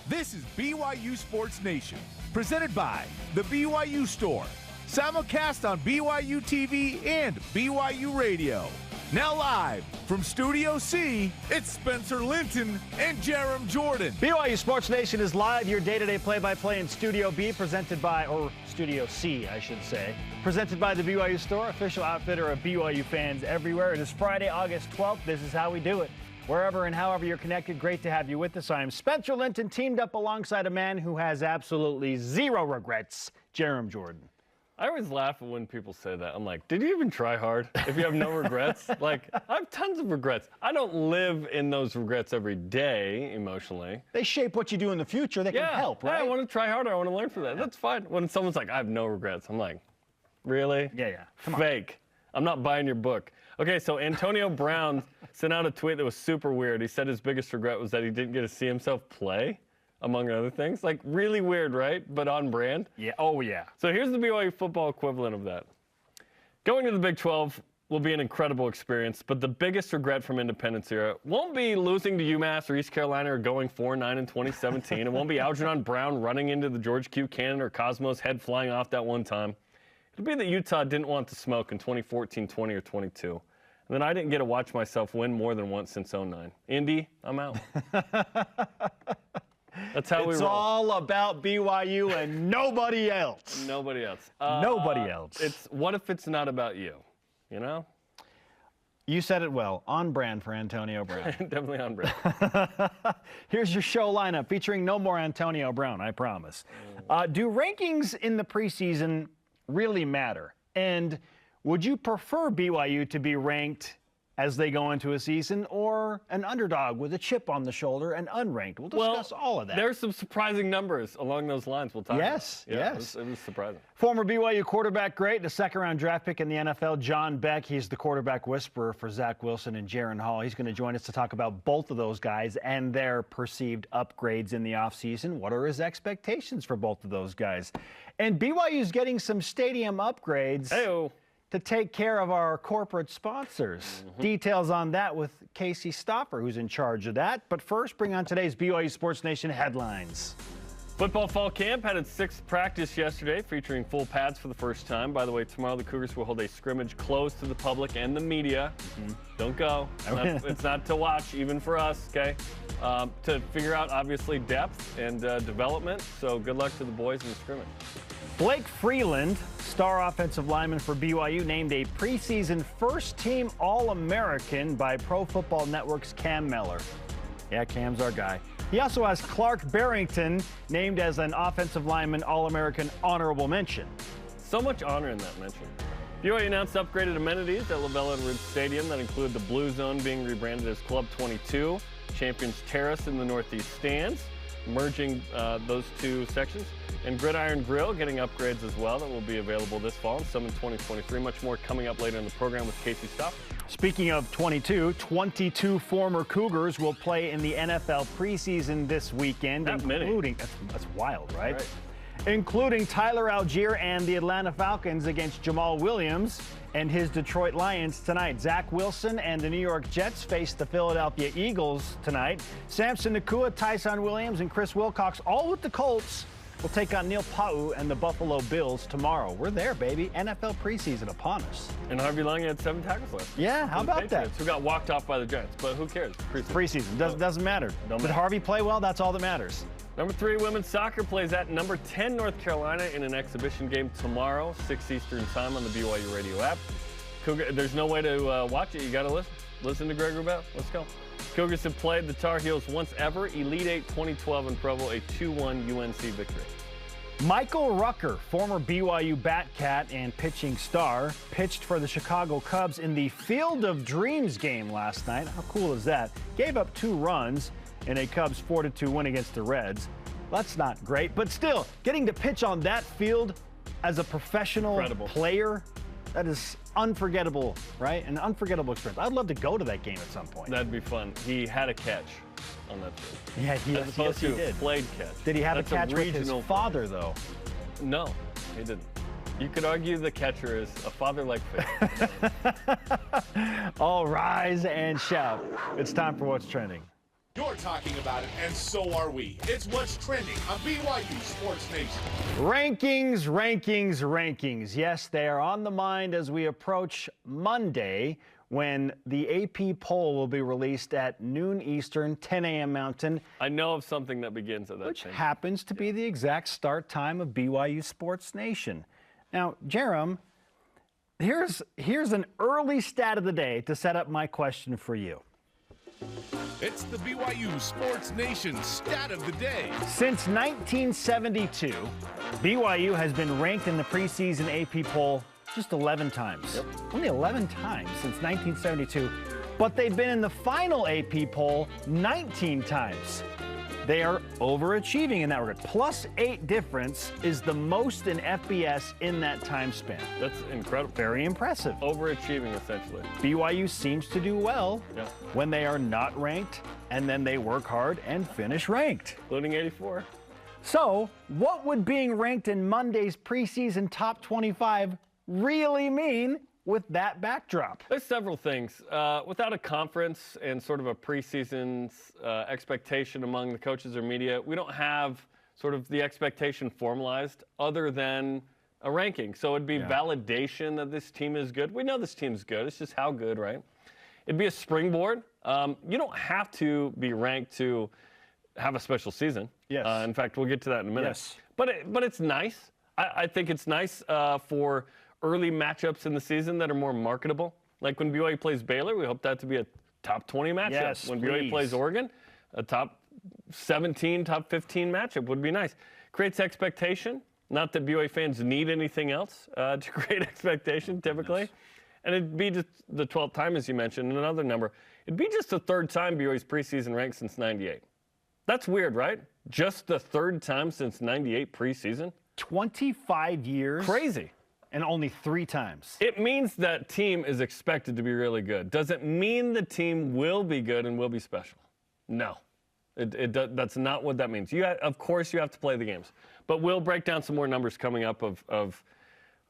This is BYU Sports Nation, presented by the BYU Store. Simulcast on BYUtv and BYU Radio. Now live from Studio C, it's Spencer Linton and Jarom Jordan. BYU Sports Nation is live, your day-to-day play-by-play in Studio B, presented by, or Studio C, I should say, presented by the BYU Store, official outfitter of BYU fans everywhere. It is Friday, August 12th. This is how we do it. Wherever and however you're connected, great to have you with us. I am Spencer Linton, teamed up alongside a man who has absolutely zero regrets, Jarom Jordan. I always laugh when people say that. I'm like, did you even try hard if you have no regrets? Like, I have tons of regrets. I don't live in those regrets every day emotionally. They shape what you do in the future. They can help, right? Yeah, I want to try harder. I want to learn from that. That's fine. When someone's like, I have no regrets, I'm like, really? Yeah. Come on. Fake. I'm not buying your book. Okay, so Antonio Brown sent out a tweet that was super weird. He said his biggest regret was that he didn't get to see himself play, among other things. Like, really weird, right? But on brand. Yeah. Oh, yeah. So here's the BYU football equivalent of that. Going to the Big 12 will be an incredible experience, but the biggest regret from Independence era won't be losing to UMass or East Carolina or going 4-9 in 2017. It won't be Algernon Brown running into the George Q. Cannon or Cosmo's head flying off that one time. It'll be that Utah didn't want to smoke in 2014, 20, or 22. And then I didn't get to watch myself win more than once since 09. Indy, I'm out. That's how we roll. It's all about BYU and nobody else. Nobody else. Nobody else. It's what if it's not about you? You know? You said it well. On brand for Antonio Brown. Definitely on brand. Here's your show lineup featuring no more Antonio Brown, I promise. Do rankings in the preseason really matter? And would you prefer BYU to be ranked as they go into a season, or an underdog with a chip on the shoulder and unranked? We'll discuss all of that. There's some surprising numbers along those lines we'll talk about. Yes. It was surprising. Former BYU quarterback great, the second-round draft pick in the NFL, John Beck. He's the quarterback whisperer for Zach Wilson and Jaren Hall. He's going to join us to talk about both of those guys and their perceived upgrades in the offseason. What are his expectations for both of those guys? And BYU's getting some stadium upgrades. Hey-o. To take care of our corporate sponsors. Details on that with Casey Stauffer, who's in charge of that. But first, bring on today's BYU Sports Nation headlines. Football fall camp had its sixth practice yesterday, featuring full pads for the first time. By the way, tomorrow the Cougars will hold a scrimmage closed to the public and the media. Don't go. It's not to watch, even for us, okay? To figure out, obviously, depth and development. So good luck to the boys in the scrimmage. Blake Freeland, star offensive lineman for BYU, named a preseason first-team All-American by Pro Football Network's Cam Miller. Yeah, Cam's our guy. He also has Clark Barrington named as an offensive lineman All-American honorable mention. So much honor in that mention. BYU announced upgraded amenities at LaVell Edwards Stadium that include the Blue Zone being rebranded as Club 22, Champions Terrace in the Northeast Stands, merging those two sections, and Gridiron Grill getting upgrades as well that will be available this fall and some in 2023. Much more coming up later in the program with Casey Stauffer. Speaking of 22 former Cougars will play in the NFL preseason this weekend, including that's wild, right? Including Tyler Algier and the Atlanta Falcons against Jamal Williams and his Detroit Lions tonight. Zach Wilson and the New York Jets face the Philadelphia Eagles tonight. Samson Nacua, Tyson Williams, and Chris Wilcox, all with the Colts, will take on Neil Pau and the Buffalo Bills tomorrow. We're there, baby. NFL preseason upon us. And Harvey Lange had 7 tackles last week. Yeah, how about that? Who got walked off by the Giants, but who cares? Preseason. Doesn't matter. Did Harvey play well? That's all that matters. Number 3 women's soccer plays at number 10 North Carolina in an exhibition game tomorrow, 6 Eastern time on the BYU radio app. Cougar, there's no way to watch it. You got to listen. Listen to Greg Wrubell. Let's go. Cougars have played the Tar Heels once ever. Elite 8 2012 in Provo, a 2-1 UNC victory. Michael Rucker, former BYU Batcat and pitching star, pitched for the Chicago Cubs in the Field of Dreams game last night. How cool is that? Gave up 2 runs in a Cubs 4-2 win against the Reds. That's not great, but still, getting to pitch on that field as a professional player, that is unforgettable, right? An unforgettable experience. I'd love to go to that game at some point. That'd be fun. He had a catch on that field. Yeah, as opposed to a played catch. Did he have a catch with his father, though? No, he didn't. You could argue the catcher is a father-like figure. All rise and shout. It's time for What's Trending. You're talking about it, and so are we. It's what's trending on BYU Sports Nation. Rankings, rankings, rankings. Yes, they are on the mind as we approach Monday, when the AP poll will be released at noon Eastern, 10 a.m. Mountain. I know of something that begins at that which time. Happens to be the exact start time of BYU Sports Nation. Now, Jarom, here's an early stat of the day to set up my question for you. It's the BYU Sports Nation stat of the day. Since 1972, BYU has been ranked in the preseason AP poll just 11 times. Yep. Only 11 times since 1972. But they've been in the final AP poll 19 times. They are overachieving in that regard. +8 difference is the most in FBS in that time span. That's incredible. Very impressive. Overachieving, essentially. BYU seems to do well Yeah. when they are not ranked, and then they work hard and finish ranked. Including 84. So, what would being ranked in Monday's preseason top 25 really mean with that backdrop? There's several things. Without a conference and sort of a preseason expectation among the coaches or media, we don't have sort of the expectation formalized other than a ranking. So it'd be validation that this team is good. We know this team's good. It's just how good, right? It'd be a springboard. You don't have to be ranked to have a special season. Yes. In fact, we'll get to that in a minute. Yes. But it's nice. I think it's nice for early matchups in the season that are more marketable. Like when BYU plays Baylor, we hope that to be a top 20 matchup. Yes, when please. BYU plays Oregon, a top 17, top 15 matchup would be nice. Creates expectation. Not that BYU fans need anything else to create expectation, typically. Yes. And it'd be just the 12th time, as you mentioned, and another number. It'd be just the third time BYU's preseason ranked since 98. That's weird, right? Just the third time since 98 preseason. 25 years. Crazy. And only 3 times. It means that team is expected to be really good. Does it mean the team will be good and will be special? No. That's not what that means. Of course, you have to play the games. But we'll break down some more numbers coming up of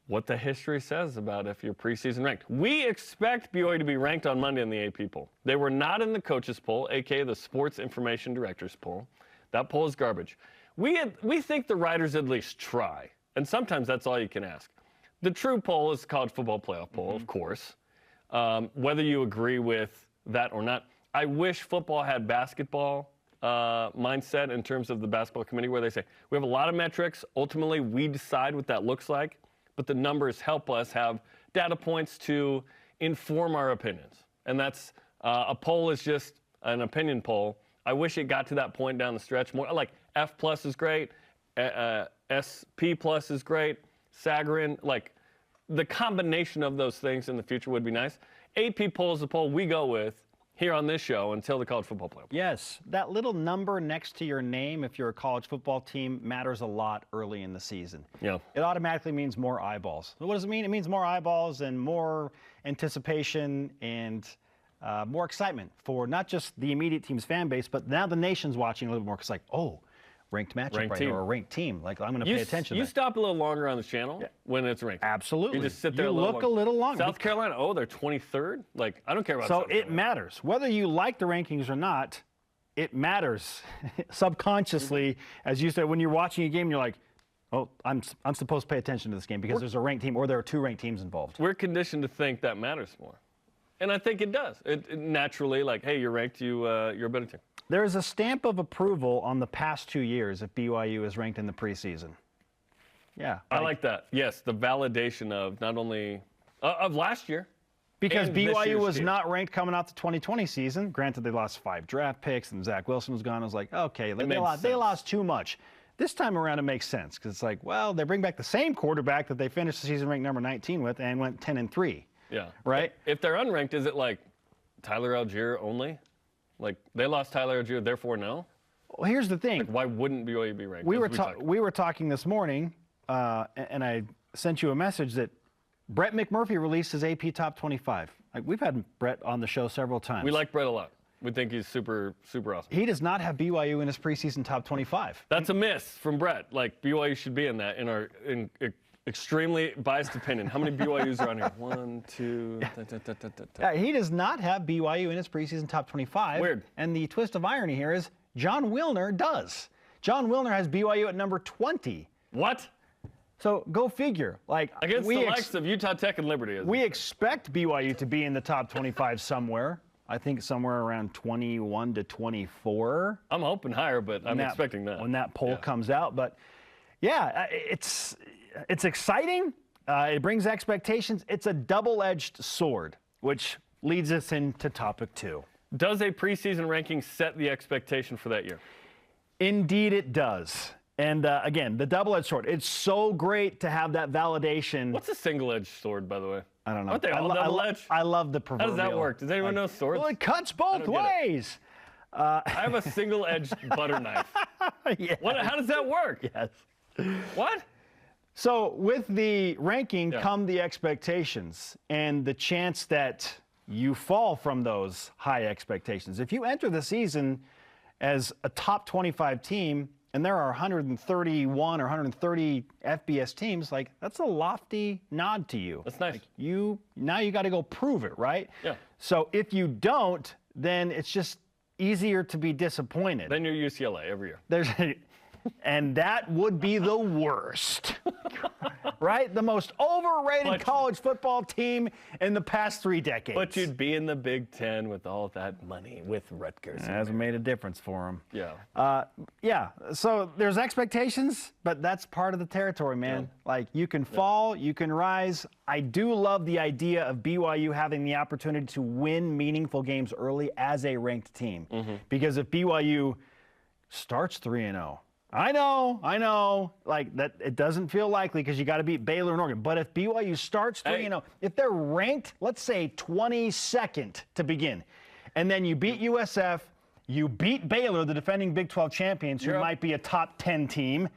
what the history says about if you're preseason ranked. We expect BYU to be ranked on Monday in the AP poll. They were not in the coaches poll, a.k.a. the Sports Information Directors poll. That poll is garbage. We think the writers at least try. And sometimes that's all you can ask. The true poll is the College Football Playoff poll, of course. Whether you agree with that or not. I wish football had basketball mindset in terms of the basketball committee, where they say, we have a lot of metrics. Ultimately, we decide what that looks like. But the numbers help us have data points to inform our opinions. And that's a poll is just an opinion poll. I wish it got to that point down the stretch more. Like F+ is great. SP+ is great. Sagarin, like the combination of those things in the future would be nice. AP poll is the poll we go with here on this show until the college football playoff. Yes, that little number next to your name, if you're a college football team, matters a lot early in the season. Yeah. It automatically means more eyeballs. So what does it mean? It means more eyeballs and more anticipation and more excitement for not just the immediate team's fan base, but now the nation's watching a little more. It's like, oh, ranked matchup ranked right team. Or a ranked team. Like, I'm going to pay attention to You that. stop a little longer on the channel when it's ranked. Absolutely. You just sit there a little longer. South Carolina, they're 23rd? Like, I don't care about So South Carolina. it matters. Whether you like the rankings or not, it matters subconsciously. As you said, when you're watching a game, you're like, oh, I'm supposed to pay attention to this game because there's a ranked team or there are 2 ranked teams involved. We're conditioned to think that matters more. And I think it does. It naturally, like, hey, you're ranked, you're a better team. There is a stamp of approval on the past 2 years if BYU is ranked in the preseason. Yeah. I like that. Yes, the validation of not only of last year. Because and this BYU year's was team. not ranked coming out the 2020 season. Granted, they lost 5 draft picks and Zach Wilson was gone. I was like, okay, they lost too much. This time around, it makes sense because it's like, well, they bring back the same quarterback that they finished the season ranked number 19 with and went 10-3. Yeah. Right? If they're unranked, is it like Tyler Algier only? Like, they lost Tyler Algier, therefore no? Well, here's the thing. Like, why wouldn't BYU be ranked? We were talking this morning, and I sent you a message that Brett McMurphy released his AP Top 25. Like, we've had Brett on the show several times. We like Brett a lot. We think he's super, super awesome. He does not have BYU in his preseason Top 25. That's a miss from Brett. Like, BYU should be in that, in Extremely biased opinion. How many BYUs are on here? 1, 2. Yeah, he does not have BYU in his preseason top 25. Weird. And the twist of irony here is John Wilner does. John Wilner has BYU at number 20. What? So go figure. Like against the likes of Utah Tech and Liberty. We expect BYU to be in the top 25 somewhere. I think somewhere around 21 to 24. I'm hoping higher, but I'm expecting that when that poll comes out. But yeah, it's exciting. It brings expectations. It's a double-edged sword, which leads us into topic 2. Does a preseason ranking set the expectation for that year? Indeed, it does. And again, the double-edged sword. It's so great to have that validation. What's a single-edged sword, by the way? I don't know. Aren't they all double-edged? I love the proverbial. How does that work? Does anyone know swords? Well, it cuts both ways. I have a single-edged butter knife. Yes. How does that work? Yes. What? So with the ranking come the expectations and the chance that you fall from those high expectations. If you enter the season as a top 25 team, and there are 131 or 130 FBS teams, like that's a lofty nod to you. That's nice. Like now you got to go prove it, right? Yeah. So if you don't, then it's just easier to be disappointed. Then you're UCLA every year. And that would be the worst, right? The most overrated college football team in the past 3 decades. But you'd be in the Big Ten with all that money with Rutgers. It hasn't made a difference for them. Yeah. Yeah. So there's expectations, but that's part of the territory, man. Yeah. Like you can fall, you can rise. I do love the idea of BYU having the opportunity to win meaningful games early as a ranked team. Because if BYU starts 3-0, I know, like that it doesn't feel likely because you got to beat Baylor and Oregon. But if BYU starts 3-0, if they're ranked, let's say 22nd to begin, and then you beat USF, you beat Baylor, the defending Big 12 champions, who might be a top 10 team,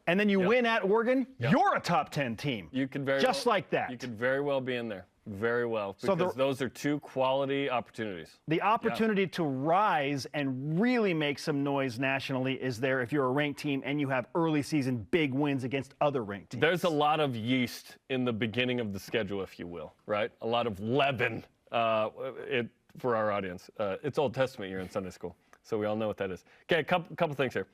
and then you win at Oregon, you're a top 10 team. You could like that. You could very well be in there. Very well, because those are 2 quality opportunities. The opportunity to rise and really make some noise nationally is there if you're a ranked team and you have early season big wins against other ranked teams. There's a lot of yeast in the beginning of the schedule, if you will, right? A lot of leaven for our audience. It's Old Testament year in Sunday school, so we all know what that is. Okay, a couple things here.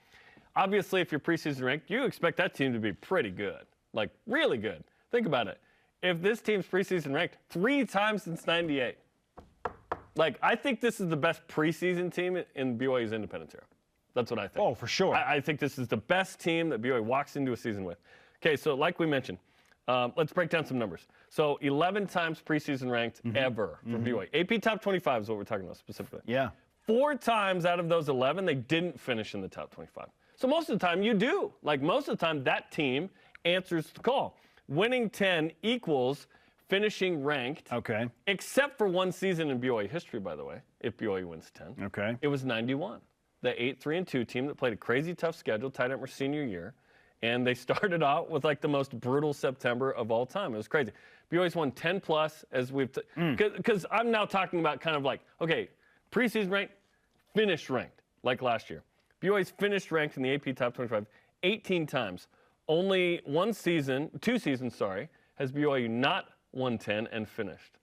Obviously, if you're preseason ranked, you expect that team to be pretty good, like really good. Think about it. If this team's preseason ranked 3 times since '98, like I think this is the best preseason team in BYU's independence era. That's what I think. Oh, for sure. I think this is the best team that BYU walks into a season with. Okay, so like we mentioned, let's break down some numbers. So 11 times preseason ranked ever for BYU. AP top 25 is what we're talking about specifically. Yeah. 4 times out of those 11, they didn't finish in the top 25. So most of the time you do. Like most of the time that team answers the call. Winning 10 equals finishing ranked. Okay. Except for one season in BYU history, by the way, if BYU wins 10. Okay. It was 91. The 8-3-2 team that played a crazy tough schedule, tied up their senior year. And they started out with like the most brutal September of all time. It was crazy. BYU's won 10 plus as we've, because I'm now talking about kind of like, okay, preseason ranked, finished ranked, like last year. BYU's finished ranked in the AP top 25 18 times. Only 2 seasons, has BYU not won 10 and finished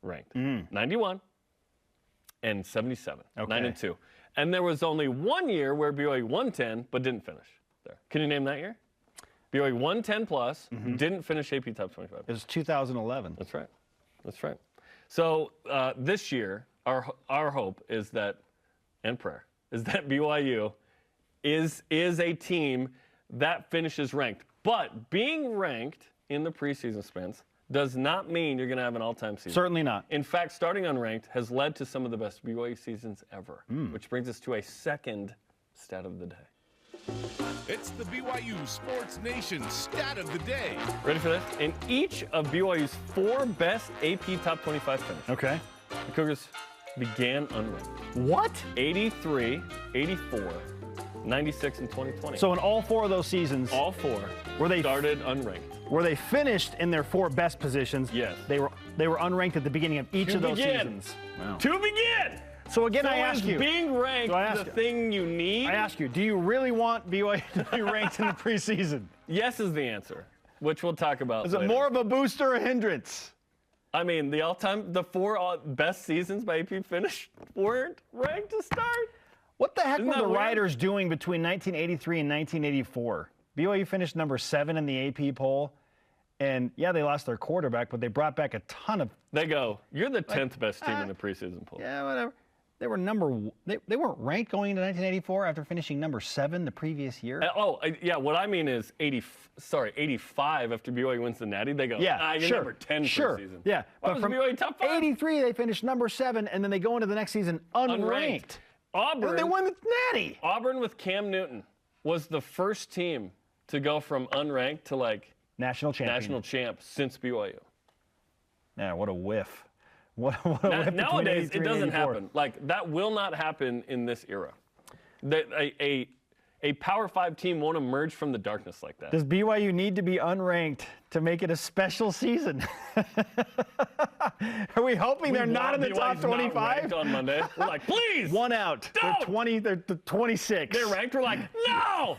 ranked. 91 and 77, 9-2. And there was only 1 year where BYU won 10 but didn't finish there. Can you name that year? BYU won 10 plus, didn't finish AP top 25. It was 2011. That's right. That's right. So this year, our hope is that, and prayer, is that BYU is a team that finishes ranked. But being ranked in the preseason, Spence, does not mean you're going to have an all-time season. Certainly not. In fact, starting unranked has led to some of the best BYU seasons ever, which brings us to a second stat of the day. It's the BYU Sports Nation stat of the day. Ready for this? In each of BYU's 4 best AP top 25 finishes, the Cougars began unranked. What? 83, 84, 96, and 2020. So in all 4 of those seasons, all 4 started unranked. Were they finished in their 4 best positions? Yes. They were unranked at the beginning of each of those seasons. Wow. To begin. So again, I ask you, being ranked the thing you need? I ask you, do you really want BYU to be ranked in the preseason? Yes is the answer. which we'll talk about. Is later. it more of a boost or a hindrance? I mean, the 4 best seasons by AP finished weren't ranked to start. What the heck Isn't were that the weird? Riders doing between 1983 and 1984? BYU finished number 7 in the AP poll. And, yeah, they lost their quarterback, but they brought back a ton of... They go, you're the 10th best team in the preseason poll. Yeah, whatever. They were they weren't ranked going into 1984 after finishing number 7 the previous year. Yeah, what I mean is 85 after BYU wins the Natty. They go, you're sure, number 10 sure, preseason. yeah. But But from BYU top 5? 83, they finished number 7, and then they go into the next season unranked. Auburn, And they won the Natty. Auburn with Cam Newton was the first team to go from unranked to, like, National champ since BYU. Yeah, what a whiff. What a whiff. Nowadays, it doesn't 84. happen. Like, that will not happen in this era. A Power 5 team won't emerge from the darkness like that. Does BYU need to be unranked to make it a special season? Are we hoping they're not in the top 25? On Monday. We're like, please! One out. Don't! They're 26. They're ranked. We're like, no!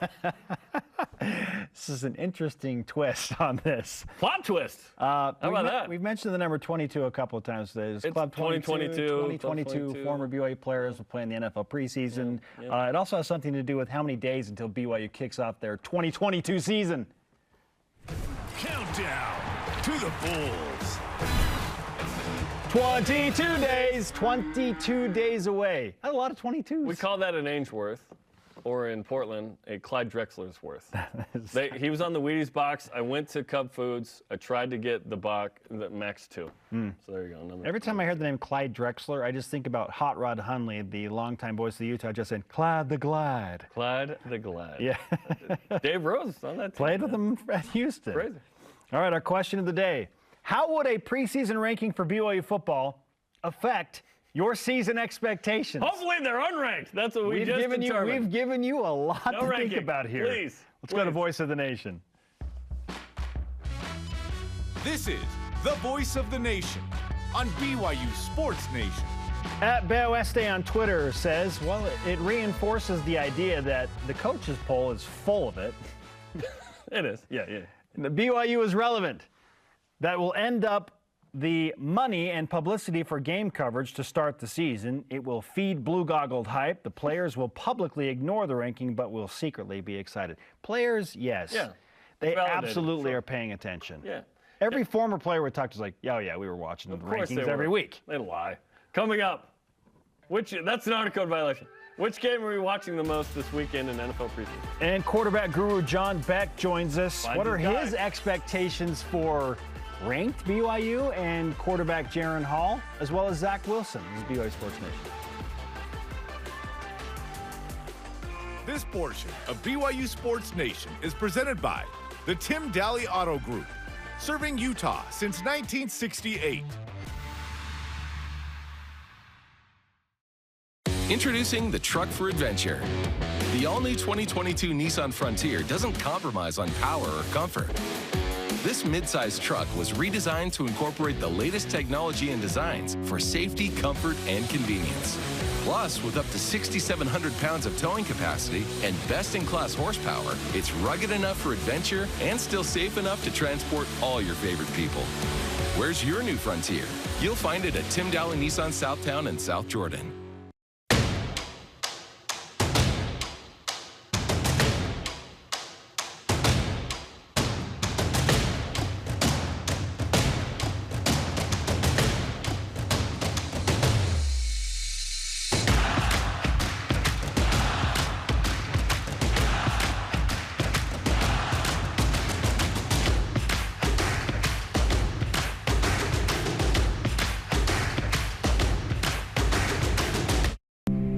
This is an interesting twist on this. Plot twist. How about that? We've mentioned the number 22 a couple of times today. It's Club 2022. 2022 former BYU players will play in the NFL preseason. It also has something to do with how many days until BYU kicks off their 2022 season. Countdown to the Bulls. 22 days away. That's a lot of 22s. We call that an Ainsworth, or in Portland, a Clyde Drexler's worth. He was on the Wheaties box. I went to Cub Foods. I tried to get the Max 2. So there you go. Every time I heard the name Clyde Drexler, I just think about Hot Rod Hundley, the longtime voice of the Utah, just saying, Clyde the Glide. Clyde the Glide. Yeah. Dave Rose on that team. Played with him at Houston. Crazy. All right, our question of the day. How would a preseason ranking for BYU football affect your season expectations? Hopefully they're unranked. That's what we've determined. We've given you a lot to think about here. Please. Let's go to Voice of the Nation. This is the Voice of the Nation on BYU Sports Nation. At BYUSN on Twitter says, well, it reinforces the idea that the coaches poll is full of it. It is. Yeah. The BYU is relevant. That will end up the money and publicity for game coverage to start the season. It will feed blue-goggled hype. The players will publicly ignore the ranking, but will secretly be excited. Players, yes. Yeah. They Validated, absolutely sure. are paying attention. Yeah. Every former player we talked to is like, oh, yeah, we were watching the rankings every week. They lie. Coming up, that's an article violation. Which game are we watching the most this weekend in NFL preseason? And quarterback guru John Beck joins us. What are his expectations for ranked BYU and quarterback Jaren Hall, as well as Zach Wilson? This is BYU Sports Nation. This portion of BYU Sports Nation is presented by the Tim Daly Auto Group, serving Utah since 1968. Introducing the truck for adventure. The all-new 2022 Nissan Frontier doesn't compromise on power or comfort. This midsize truck was redesigned to incorporate the latest technology and designs for safety, comfort, and convenience. Plus, with up to 6,700 pounds of towing capacity and best-in-class horsepower, it's rugged enough for adventure and still safe enough to transport all your favorite people. Where's your new Frontier? You'll find it at Tim Daly Nissan Southtown and South Jordan.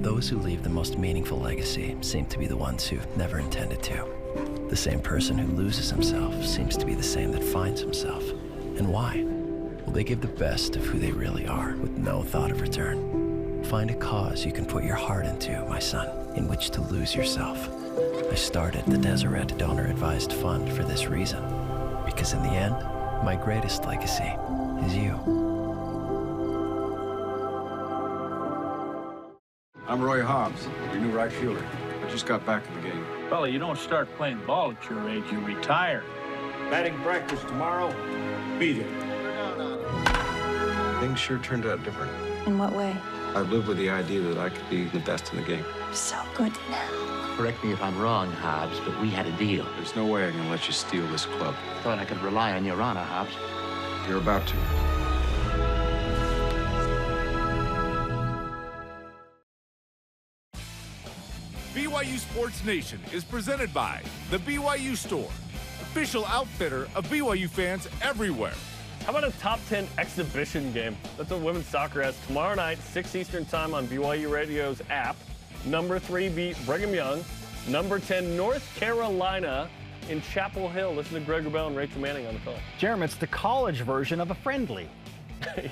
Those who leave the most meaningful legacy seem to be the ones who never intended to. The same person who loses himself seems to be the same that finds himself. And why? Well, they give the best of who they really are with no thought of return. Find a cause you can put your heart into, my son, in which to lose yourself. I started the Deseret Donor Advised Fund for this reason. Because in the end, my greatest legacy is you. I'm Roy Hobbs, your new right fielder. I just got back in the game. Fella, you don't start playing ball at your age, you retire. Batting practice tomorrow. Be there. Things sure turned out different. In what way? I lived with the idea that I could be the best in the game. So good now. Correct me if I'm wrong, Hobbs, but we had a deal. There's no way I can let you steal this club. Thought I could rely on your honor, Hobbs. You're about to. BYU Sports Nation is presented by the BYU Store, official outfitter of BYU fans everywhere. How about a top 10 exhibition game? That's what women's soccer has tomorrow night, 6 Eastern time on BYU Radio's app. Number 3 beat Brigham Young. Number 10, North Carolina in Chapel Hill. Listen to Greg Wrubell and Rachel Manning on the call. Jeremy, it's the college version of a friendly.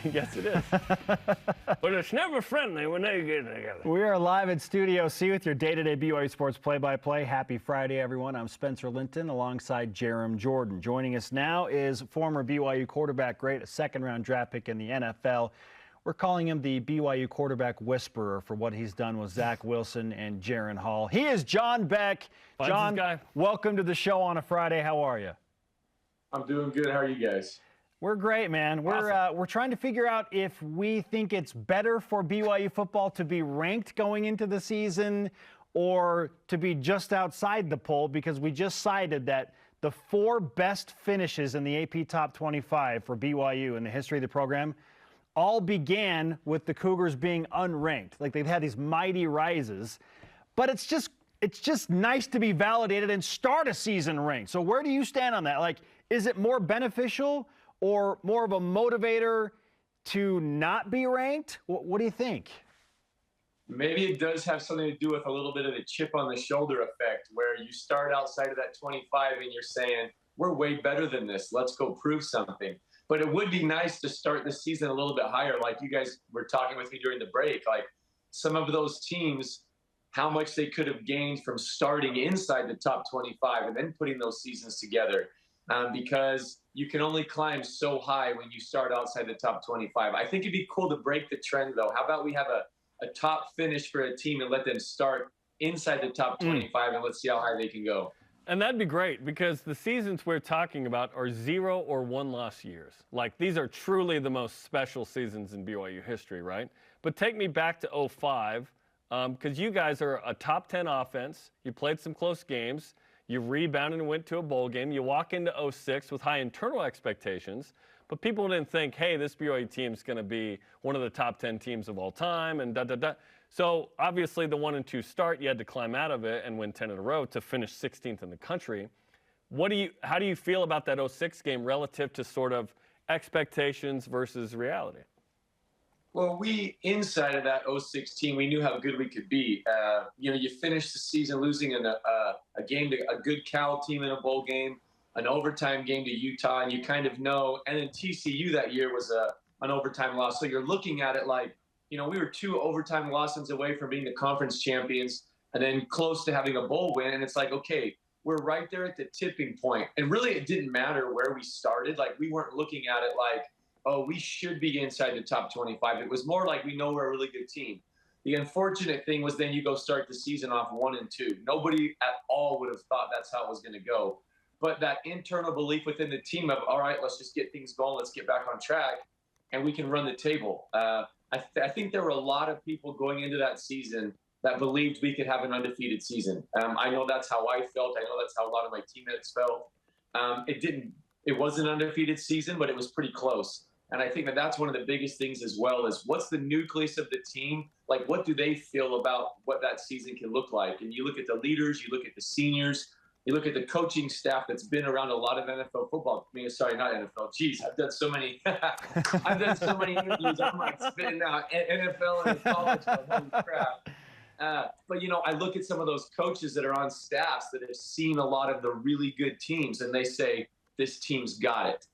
Yes, it is. But it's never friendly when they get together. We are live at Studio C with your day-to-day BYU Sports play-by-play. Happy Friday, everyone. I'm Spencer Linton alongside Jarom Jordan. Joining us now is former BYU quarterback great, a second-round draft pick in the NFL. We're calling him the BYU quarterback whisperer for what he's done with Zach Wilson and Jaren Hall. He is John Beck. John, welcome to the show on a Friday. How are you? I'm doing good. How are you guys? We're great, man. We're trying to figure out if we think it's better for BYU football to be ranked going into the season or to be just outside the poll, because we just cited that the 4 best finishes in the AP Top 25 for BYU in the history of the program all began with the Cougars being unranked. Like, they've had these mighty rises, but it's just nice to be validated and start a season ranked. So where do you stand on that? Like, is it more beneficial or more of a motivator to not be ranked? What do you think? Maybe it does have something to do with a little bit of the chip on the shoulder effect, where you start outside of that 25 and you're saying, we're way better than this. Let's go prove something. But it would be nice to start the season a little bit higher. Like you guys were talking with me during the break, like some of those teams, how much they could have gained from starting inside the top 25 and then putting those seasons together. Because you can only climb so high when you start outside the top 25. I think it'd be cool to break the trend, though. How about we have a top finish for a team and let them start inside the top 25 and let's see how high they can go. And that'd be great, because the seasons we're talking about are 0 or 1 loss years. Like, these are truly the most special seasons in BYU history, right? But take me back to 05, because you guys are a top 10 offense. You played some close games. You rebounded and went to a bowl game. You walk into 06 with high internal expectations, but people didn't think, hey, this BYU team is going to be one of the top 10 teams of all time, and da-da-da. So obviously the 1 and 2 start, you had to climb out of it and win 10 in a row to finish 16th in the country. How do you feel about that 06 game relative to sort of expectations versus reality? Well, we, inside of that 06 team, we knew how good we could be. You finished the season losing in a game to a good Cal team in a bowl game, an overtime game to Utah, and you kind of know. And then TCU that year was an overtime loss. So you're looking at it like, we were 2 overtime losses away from being the conference champions and then close to having a bowl win. And it's like, okay, we're right there at the tipping point. And really, it didn't matter where we started. Like, we weren't looking at it like, oh, we should be inside the top 25. It was more like, we know we're a really good team. The unfortunate thing was then you go start the season off 1 and 2. Nobody at all would have thought that's how it was going to go. But that internal belief within the team of, all right, let's just get things going. Let's get back on track, and we can run the table. I think there were a lot of people going into that season that believed we could have an undefeated season. I know that's how I felt. I know that's how a lot of my teammates felt. It was an undefeated season, but it was pretty close. And I think that that's one of the biggest things as well, is what's the nucleus of the team? Like, what do they feel about what that season can look like? And you look at the leaders, you look at the seniors, you look at the coaching staff that's been around a lot of NFL football. Sorry, not NFL. Jeez, I've done so many. I've done so many interviews. I'm like spitting out NFL and college. Holy crap! But I look at some of those coaches that are on staffs that have seen a lot of the really good teams, and they say this team's got it.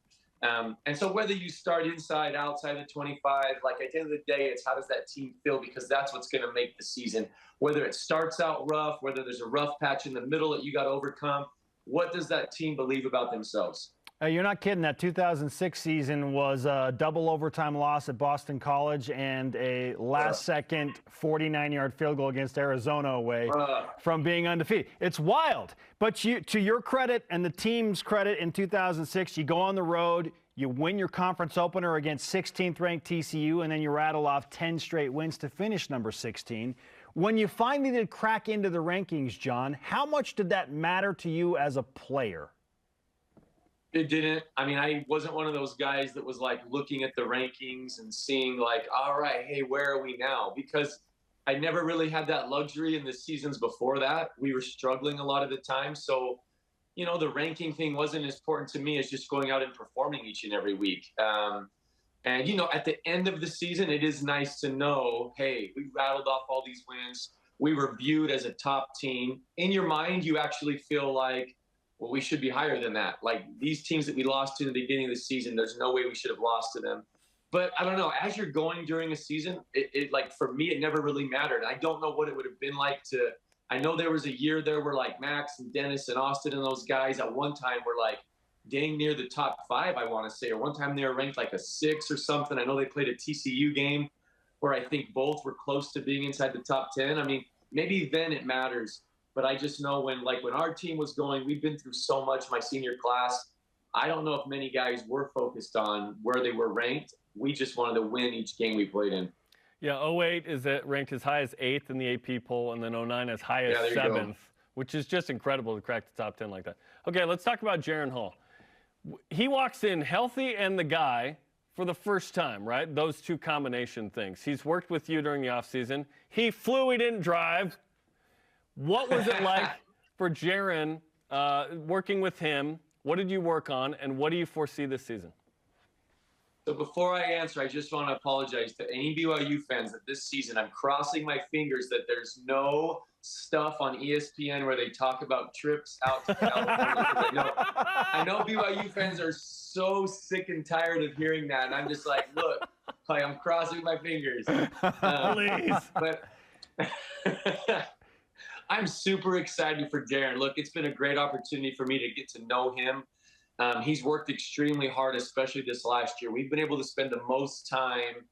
And so whether you start inside, outside the 25, like at the end of the day, it's how does that team feel? Because that's what's going to make the season. Whether it starts out rough, whether there's a rough patch in the middle that you got to overcome, what does that team believe about themselves? You're not kidding. That 2006 season was a double overtime loss at Boston College and a last-second 49-yard field goal against Arizona away from being undefeated. It's wild. But to your credit and the team's credit, in 2006, you go on the road, you win your conference opener against 16th-ranked TCU, and then you rattle off 10 straight wins to finish number 16. When you finally did crack into the rankings, John, how much did that matter to you as a player? It didn't. I mean, I wasn't one of those guys that was like looking at the rankings and seeing like, all right, hey, where are we now? Because I never really had that luxury in the seasons before that. We were struggling a lot of the time. So, you know, the ranking thing wasn't as important to me as just going out and performing each and every week. And, you know, at the end of the season, it is nice to know, hey, we rattled off all these wins. We were viewed as a top team. In your mind, you actually feel like, well, we should be higher than that. Like these teams that we lost to in the beginning of the season, there's no way we should have lost to them. But I don't know, as you're going during a season, it like for me, it never really mattered. I don't know what it would have been like to, I know there was a year there where like Max and Dennis and Austin and those guys at one time were like dang near the top 5, I want to say, or one time they were ranked like a 6 or something. I know they played a TCU game where I think both were close to being inside the top 10. I mean, maybe then it matters. But I just know when our team was going, we've been through so much my senior class. I don't know if many guys were focused on where they were ranked. We just wanted to win each game we played in. Yeah, 08 is ranked as high as 8th in the AP poll, and then 09 as high as 7th, which is just incredible to crack the top 10 like that. Okay, let's talk about Jaren Hall. He walks in healthy and the guy for the first time, right? Those two combination things. He's worked with you during the offseason. He flew, he didn't drive. What was it like for Jaren working with him? What did you work on, and what do you foresee this season? So before I answer, I just want to apologize to any BYU fans that this season I'm crossing my fingers that there's no stuff on ESPN where they talk about trips out to California. I know BYU fans are so sick and tired of hearing that, and I'm just like, look, I'm crossing my fingers. Please. But I'm super excited for Jaren. Look, it's been a great opportunity for me to get to know him. He's worked extremely hard, especially this last year. We've been able to spend the most time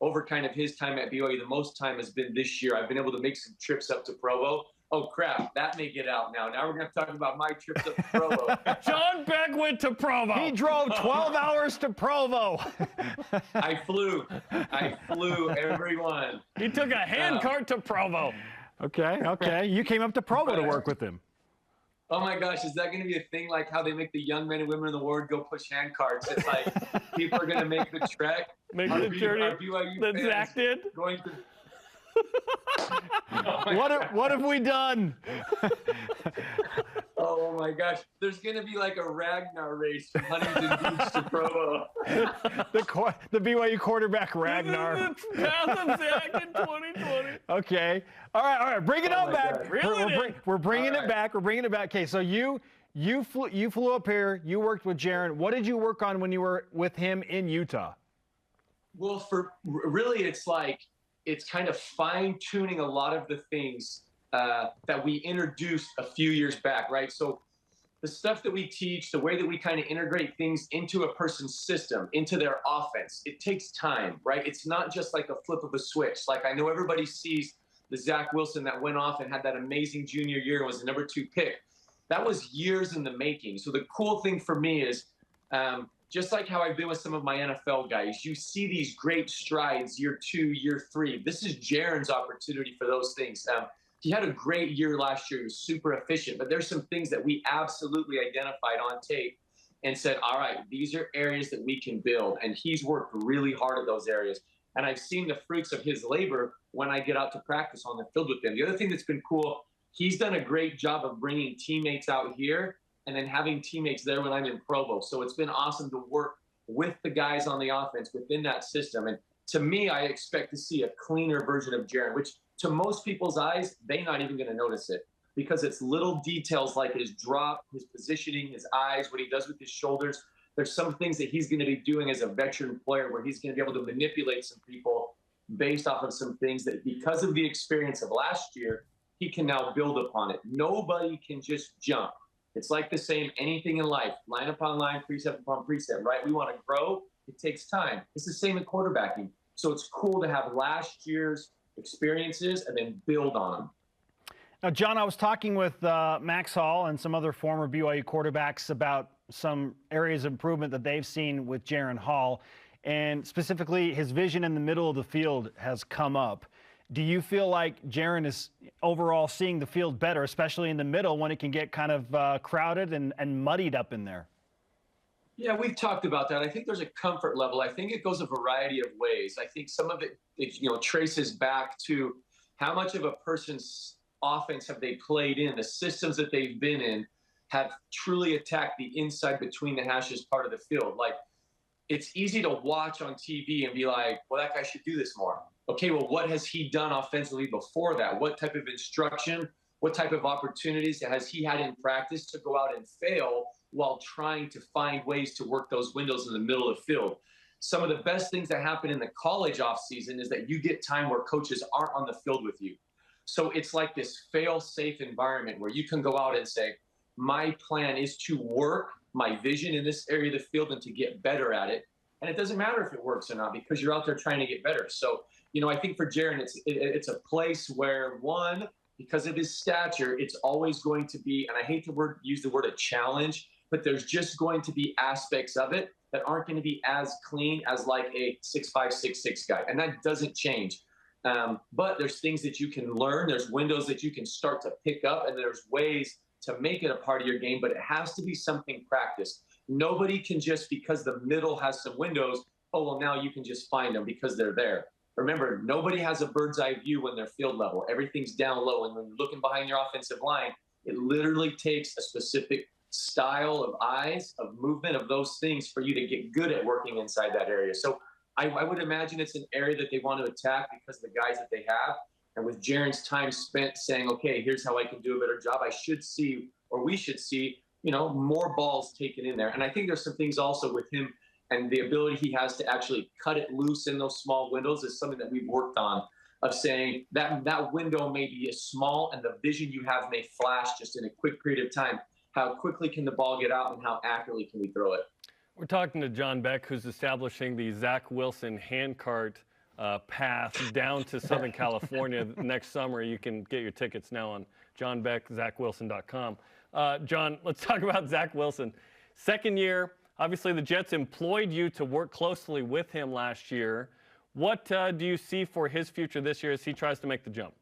over kind of his time at BYU. The most time has been this year. I've been able to make some trips up to Provo. Oh, crap. That may get out now. Now we're going to talk about my trips up to Provo. John Beck went to Provo. He drove 12 hours to Provo. I flew, everyone. He took a hand cart to Provo. Okay. You came up to Provo to work with him. Oh my gosh, is that going to be a thing like how they make the young men and women in the ward go push hand carts? It's like people are going to make the trek. Make the journey that Zach did. Going to... What have we done? Oh my gosh, there's going to be like a Ragnar race from Huntington Beach to Provo. The BYU quarterback Ragnar. This is the path of Zach in 2020. Okay. All right. Bring it on back. We're bringing it back. We're bringing it back. Okay, so you flew up here. You worked with Jaren. What did you work on when you were with him in Utah? Well, it's kind of fine-tuning a lot of the things that we introduced a few years back, right? So the stuff that we teach, the way that we kind of integrate things into a person's system, into their offense, it takes time, right? It's not just like a flip of a switch. Like I know everybody sees the Zach Wilson that went off and had that amazing junior year and was the number 2 pick. That was years in the making. So the cool thing for me is just like how I've been with some of my NFL guys, you see these great strides year 2, year 3. This is Jaren's opportunity for those things. He had a great year last year. He was super efficient, but there's some things that we absolutely identified on tape and said, all right, these are areas that we can build. And he's worked really hard at those areas. And I've seen the fruits of his labor when I get out to practice on the field with him. The other thing that's been cool, he's done a great job of bringing teammates out here and then having teammates there when I'm in Provo. So it's been awesome to work with the guys on the offense within that system. And to me, I expect to see a cleaner version of Jaren, which to most people's eyes, they're not even going to notice it because it's little details like his drop, his positioning, his eyes, what he does with his shoulders. There's some things that he's going to be doing as a veteran player where he's going to be able to manipulate some people based off of some things that because of the experience of last year, he can now build upon it. Nobody can just jump It's like the same anything in life, line upon line, precept upon precept, right? We want to grow. It takes time. It's the same in quarterbacking. So it's cool to have last year's experiences and then build on them. Now, John, I was talking with Max Hall and some other former BYU quarterbacks about some areas of improvement that they've seen with Jaren Hall, and specifically his vision in the middle of the field has come up. Do you feel like Jaren is overall seeing the field better, especially in the middle when it can get kind of crowded and muddied up in there? Yeah, we've talked about that. I think there's a comfort level. I think it goes a variety of ways. I think some of it, traces back to how much of a person's offense have they played in, the systems that they've been in have truly attacked the inside between the hashes part of the field. Like, it's easy to watch on TV and be like, well, that guy should do this more. Okay, well, what has he done offensively before that? What type of instruction, what type of opportunities has he had in practice to go out and fail while trying to find ways to work those windows in the middle of the field? Some of the best things that happen in the college offseason is that you get time where coaches aren't on the field with you. So it's like this fail-safe environment where you can go out and say, my plan is to work my vision in this area of the field and to get better at it. And it doesn't matter if it works or not because you're out there trying to get better. So, I think for Jaren, it's a place where, one, because of his stature, it's always going to be, and I hate to use the word a challenge, but there's just going to be aspects of it that aren't going to be as clean as like a 6'5", 6'6" guy. And that doesn't change. But there's things that you can learn. There's windows that you can start to pick up, and there's ways to make it a part of your game, but it has to be something practiced. Nobody can just, because the middle has some windows, oh, well, now you can just find them because they're there. Remember, nobody has a bird's eye view when they're field level. Everything's down low, and when you're looking behind your offensive line, it literally takes a specific style of eyes, of movement, of those things for you to get good at working inside that area. So I would imagine it's an area that they want to attack because of the guys that they have. And with Jaren's time spent saying, okay, here's how I can do a better job, I should see, or we should see, more balls taken in there. And I think there's some things also with him and the ability he has to actually cut it loose in those small windows is something that we've worked on, of saying that window may be small and the vision you have may flash just in a quick period of time. How quickly can the ball get out and how accurately can we throw it? We're talking to John Beck, who's establishing the Zach Wilson handcart path down to Southern California next summer. You can get your tickets now on johnbeckzachwilson.com. John, let's talk about Zach Wilson. Second year, obviously the Jets employed you to work closely with him last year. What do you see for his future this year as he tries to make the jump?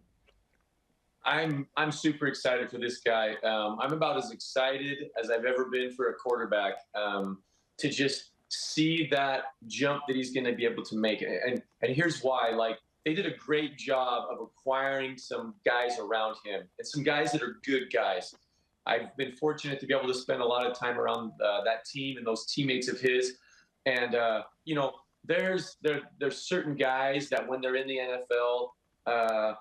I'm super excited for this guy. I'm about as excited as I've ever been for a quarterback to just see that jump that he's going to be able to make. And here's why. Like, they did a great job of acquiring some guys around him and some guys that are good guys. I've been fortunate to be able to spend a lot of time around that team and those teammates of his. And, there's certain guys that when they're in the NFL,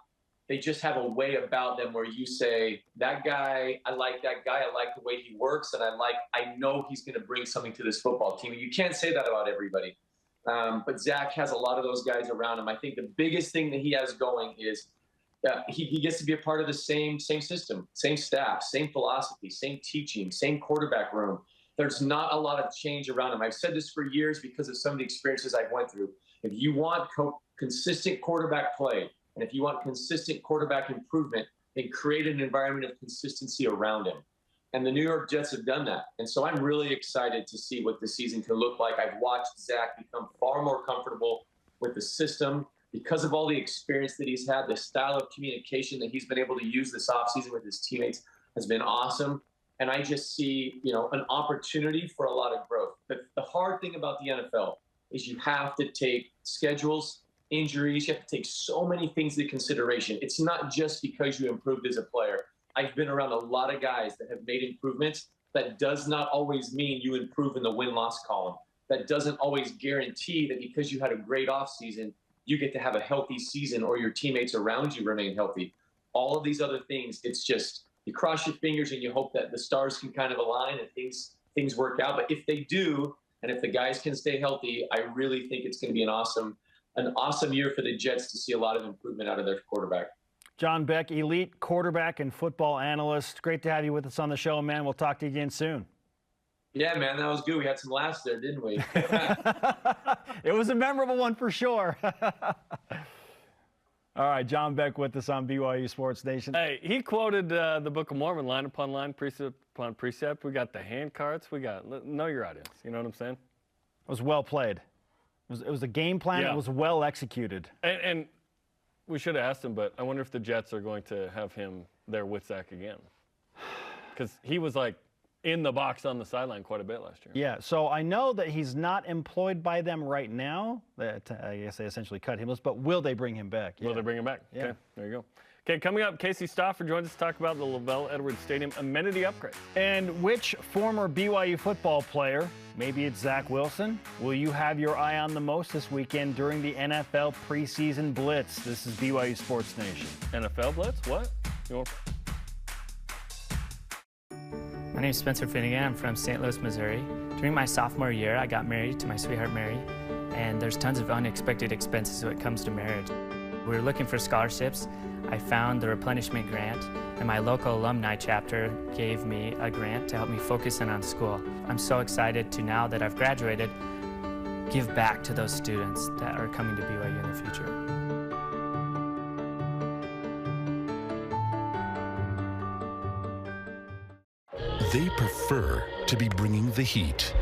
they just have a way about them where you say, that guy, I like that guy. I like the way he works. And I know he's going to bring something to this football team. And you can't say that about everybody. But Zach has a lot of those guys around him. I think the biggest thing that he has going is he gets to be a part of the same system, same staff, same philosophy, same teaching, same quarterback room. There's not a lot of change around him. I've said this for years because of some of the experiences I've went through. If you want consistent quarterback play, and if you want consistent quarterback improvement, then create an environment of consistency around him. And the New York Jets have done that. And so I'm really excited to see what the season can look like. I've watched Zach become far more comfortable with the system because of all the experience that he's had. The style of communication that he's been able to use this offseason with his teammates has been awesome. And I just see, an opportunity for a lot of growth. But the hard thing about the NFL is you have to take schedules, injuries. You have to take so many things into consideration. It's not just because you improved as a player. I've been around a lot of guys that have made improvements. That does not always mean you improve in the win-loss column. That doesn't always guarantee that because you had a great offseason, you get to have a healthy season or your teammates around you remain healthy. All of these other things, it's just you cross your fingers and you hope that the stars can kind of align and things work out. But if they do, and if the guys can stay healthy, I really think it's going to be an awesome year for the Jets to see a lot of improvement out of their quarterback. John Beck, elite quarterback and football analyst. Great to have you with us on the show, man. We'll talk to you again soon. Yeah, man, that was good. We had some laughs there, didn't we? It was a memorable one for sure. All right, John Beck with us on BYU Sports Nation. Hey, he quoted the Book of Mormon line upon line, precept upon precept. We got the hand cards. We got know your audience. You know what I'm saying? It was well played. It was a game plan. Yeah. It was well executed. And we should have asked him, but I wonder if the Jets are going to have him there with Zach again. Because he was like in the box on the sideline quite a bit last year. Yeah, so I know that he's not employed by them right now. I guess they essentially cut him loose, but will they bring him back? Yeah. Will they bring him back? Yeah. Okay, there you go. Okay, coming up, Casey Stauffer joins us to talk about the LaVell Edwards Stadium amenity upgrade. And which former BYU football player, maybe it's Zach Wilson, will you have your eye on the most this weekend during the NFL preseason blitz? This is BYU Sports Nation. NFL blitz? What? My name is Spencer Finnegan. I'm from St. Louis, Missouri. During my sophomore year, I got married to my sweetheart, Mary, and there's tons of unexpected expenses when it comes to marriage. We were looking for scholarships. I found the replenishment grant, and my local alumni chapter gave me a grant to help me focus in on school. I'm so excited to, now that I've graduated, give back to those students that are coming to BYU in the future. They prefer to be bringing the heat,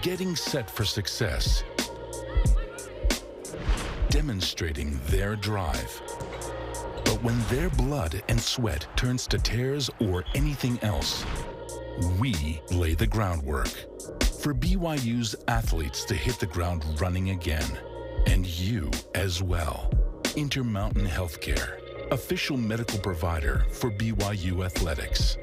getting set for success, demonstrating their drive. But when their blood and sweat turns to tears or anything else, we lay the groundwork for BYU's athletes to hit the ground running again, and you as well. Intermountain Healthcare, official medical provider for BYU Athletics.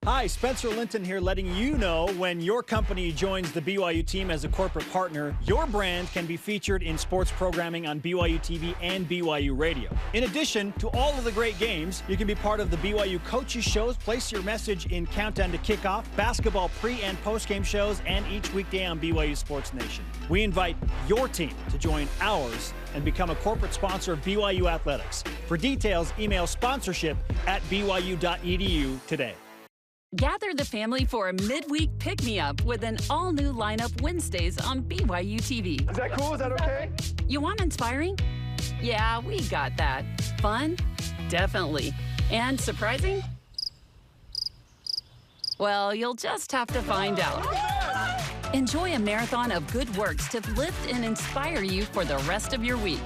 Hi, Spencer Linton here, letting you know when your company joins the BYU team as a corporate partner, your brand can be featured in sports programming on BYUtv and BYU Radio. In addition to all of the great games, you can be part of the BYU coaches shows, place your message in Countdown to Kickoff, basketball pre- and post-game shows, and each weekday on BYU Sports Nation. We invite your team to join ours and become a corporate sponsor of BYU Athletics. For details, email sponsorship@byu.edu today. Gather the family for a midweek pick-me-up with an all-new lineup Wednesdays on BYUtv. Is that cool? Is that okay? You want inspiring? Yeah, we got that. Fun? Definitely. And surprising? Well, you'll just have to find out. Enjoy a marathon of good works to lift and inspire you for the rest of your week.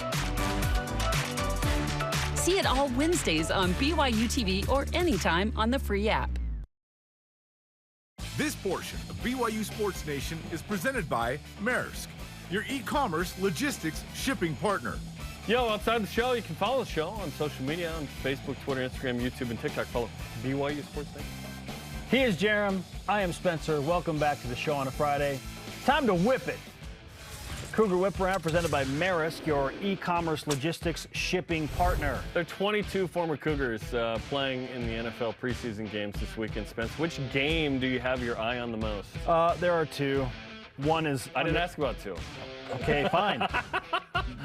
See it all Wednesdays on BYUtv or anytime on the free app. This portion of BYU Sports Nation is presented by Maersk, your e-commerce logistics shipping partner. Yo, outside the show, you can follow the show on social media, on Facebook, Twitter, Instagram, YouTube, and TikTok. Follow BYU Sports Nation. He is Jarom. I am Spencer. Welcome back to the show on a Friday. Time to whip it. Cougar Whip Around presented by Maersk, your e-commerce logistics shipping partner. There are 22 former Cougars playing in the NFL preseason games this weekend, Spence. Which game do you have your eye on the most? There are two. One is... I didn't ask about two. Okay, fine.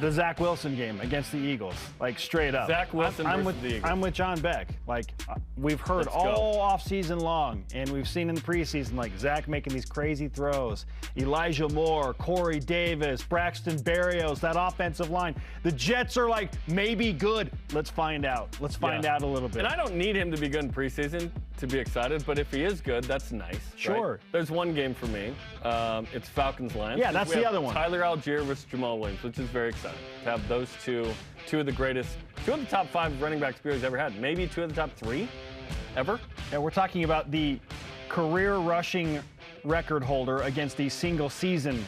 The Zach Wilson game against the Eagles, like straight up. Zach Wilson versus the Eagles. I'm with John Beck. Like, we've heard all offseason long, and we've seen in the preseason, like, Zach making these crazy throws. Elijah Moore, Corey Davis, Braxton Berrios, that offensive line. The Jets are, like, maybe good. Let's find out. Let's find out a little bit. And I don't need him to be good in preseason to be excited, but if he is good, that's nice. Sure. Right? There's one game for me. It's Falcons-Lions. Yeah, that's the other one. Tyler Algier versus Jamal Williams, which is very exciting to have those two of the greatest, two of the top 5 running backs BYU's ever had. Maybe 2 of the top 3 ever. And we're talking about the career rushing record holder against the single season